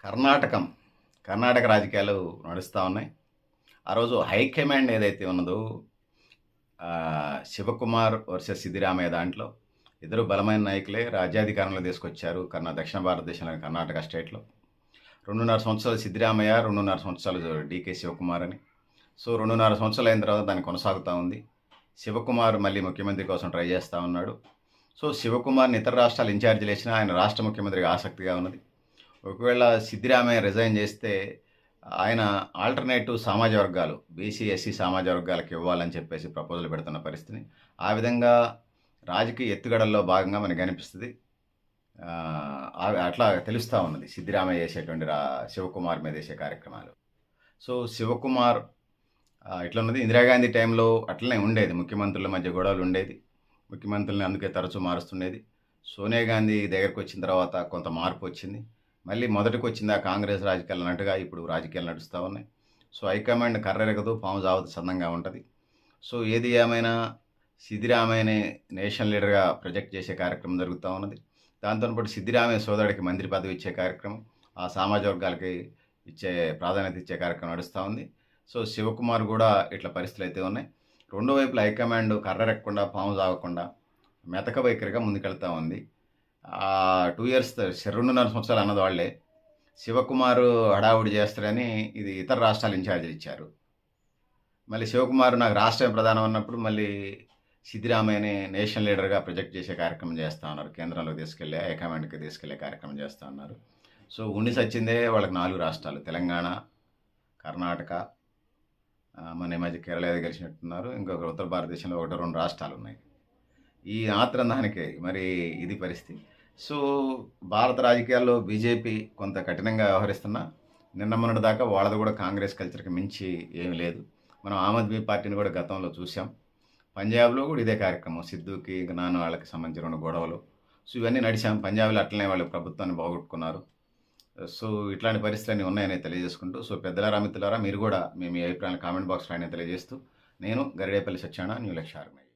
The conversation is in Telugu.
కర్ణాటకం. కర్ణాటక రాజకీయాలు నడుస్తా ఉన్నాయి. ఆ రోజు హైకమాండ్ ఏదైతే ఉన్నదో శివకుమార్ వర్సెస్ సిద్దిరామయ్య దాంట్లో ఇద్దరు బలమైన నాయకులే రాజ్యాధికారంలో తీసుకొచ్చారు దక్షిణ భారతదేశంలోని కర్ణాటక స్టేట్‌లో. 2.5 సంవత్సరాలు సిద్దిరామయ్య, 2.5 సంవత్సరాలు డీకే శివకుమార్ అని. సో 2.5 సంవత్సరాలు అయిన తర్వాత దాన్ని కొనసాగుతా ఉంది. శివకుమార్ మళ్ళీ ముఖ్యమంత్రి కోసం ట్రై చేస్తా ఉన్నాడు. సో శివకుమార్‌ని ఇతర రాష్ట్రాలు ఇన్ఛార్జీలు వేసినా ఆయన రాష్ట్ర ముఖ్యమంత్రిగా ఆసక్తిగా ఉన్నది. ఒకవేళ సిద్దిరామయ్య రిజైన్ చేస్తే ఆయన ఆల్టర్నేటివ్ సమాజ వర్గాలు బీసీ, ఎస్సీ సమాజ వర్గాలకు ఇవ్వాలని చెప్పేసి ప్రపోజల్ పెడుతున్న పరిస్థితిని ఆ విధంగా రాజకీయ ఎత్తుగడల్లో భాగంగా మనకు అనిపిస్తుంది. అట్లా తెలుస్తూ ఉన్నది సిద్దిరామయ్య చేసేటువంటి శివకుమార్ మీద చేసే కార్యక్రమాలు. సో శివకుమార్ ఇట్లా ఉన్నది. ఇందిరాగాంధీ టైంలో అట్లనే ఉండేది, ముఖ్యమంత్రుల మధ్య గొడవలు ఉండేది, ముఖ్యమంత్రులని అందుకే తరచూ మారుస్తుండేది. సోనియా గాంధీ దగ్గరకు వచ్చిన తర్వాత కొంత మార్పు వచ్చింది. మళ్ళీ మొదటికి వచ్చింది ఆ కాంగ్రెస్ రాజకీయాలు అన్నట్టుగా ఇప్పుడు రాజకీయాలు నడుస్తూ ఉన్నాయి. సో హైకమాండ్ కర్రెరగదు, పాము జావదు సన్నంగా ఉంటుంది. సో ఏది ఏమైనా సిద్దిరామయ్యని నేషనల్ లీడర్గా ప్రొజెక్ట్ చేసే కార్యక్రమం జరుగుతూ ఉన్నది. దాంతోపాటు సిద్దిరామయ్య సోదరుడికి మంత్రి పదవి ఇచ్చే కార్యక్రమం, ఆ సామాజిక వర్గాలకి ఇచ్చే ప్రాధాన్యత ఇచ్చే కార్యక్రమం నడుస్తూ ఉంది. సో శివకుమార్ కూడా ఇట్లా పరిస్థితులు అయితే ఉన్నాయి. రెండో వైపులో హైకమాండ్ కర్రెరగకుండా, పాము జాగకుండా మెతక వైఖరిగా ముందుకెళ్తూ ఉంది. 2 ఇయర్స్ 2.5 సంవత్సరాలు అన్నది వాళ్ళే. శివకుమార్ హడావుడి చేస్తాడని ఇది ఇతర రాష్ట్రాలు ఇన్ఛార్జీలు ఇచ్చారు. మళ్ళీ శివకుమార్ నాకు రాష్ట్రమే ప్రధానం అన్నప్పుడు మళ్ళీ సిద్దిరామయ్యని నేషనల్ లీడర్గా ప్రొజెక్ట్ చేసే కార్యక్రమం చేస్తూ ఉన్నారు. కేంద్రంలో తీసుకెళ్ళే, హైకమాండ్కి తీసుకెళ్లే కార్యక్రమం చేస్తూ ఉన్నారు. సో ఉండి సచ్చిందే వాళ్ళకి 4 రాష్ట్రాలు, తెలంగాణ, కర్ణాటక, మన ఈ మధ్య కేరళ ఏదో గెలిచినట్టున్నారు. ఇంకొక ఉత్తర భారతదేశంలో 1-2 రాష్ట్రాలు ఉన్నాయి. ఈ ఆత్రందానికి మరి ఇది పరిస్థితి. సో భారత రాజకీయాల్లో బీజేపీ కొంత కఠినంగా వ్యవహరిస్తున్నా నిన్న మొన్నటి దాకా వాళ్ళది కూడా కాంగ్రెస్ కల్చర్కి మించి ఏమీ లేదు. మనం ఆమ్ ఆద్మీ పార్టీని కూడా గతంలో చూసాం. పంజాబ్లో కూడా ఇదే కార్యక్రమం, సిద్ధుకి నాన్న వాళ్ళకి సంబంధించిన గొడవలు. సో ఇవన్నీ నడిచాం. పంజాబ్లో అట్లనే వాళ్ళు ప్రభుత్వాన్ని బాగొట్టుకున్నారు. సో ఇట్లాంటి పరిస్థితులన్నీ ఉన్నాయని తెలియజేసుకుంటూ, సో పెద్దలారా, మిత్రులారా, మీరు కూడా మీ అభిప్రాయాన్ని కామెంట్ బాక్స్లో అయినా తెలియజేస్తూ, నేను గరిడేపల్లి సత్యనారాయణ, న్యూ లక్ష్య ఆర్గనైజేషన్.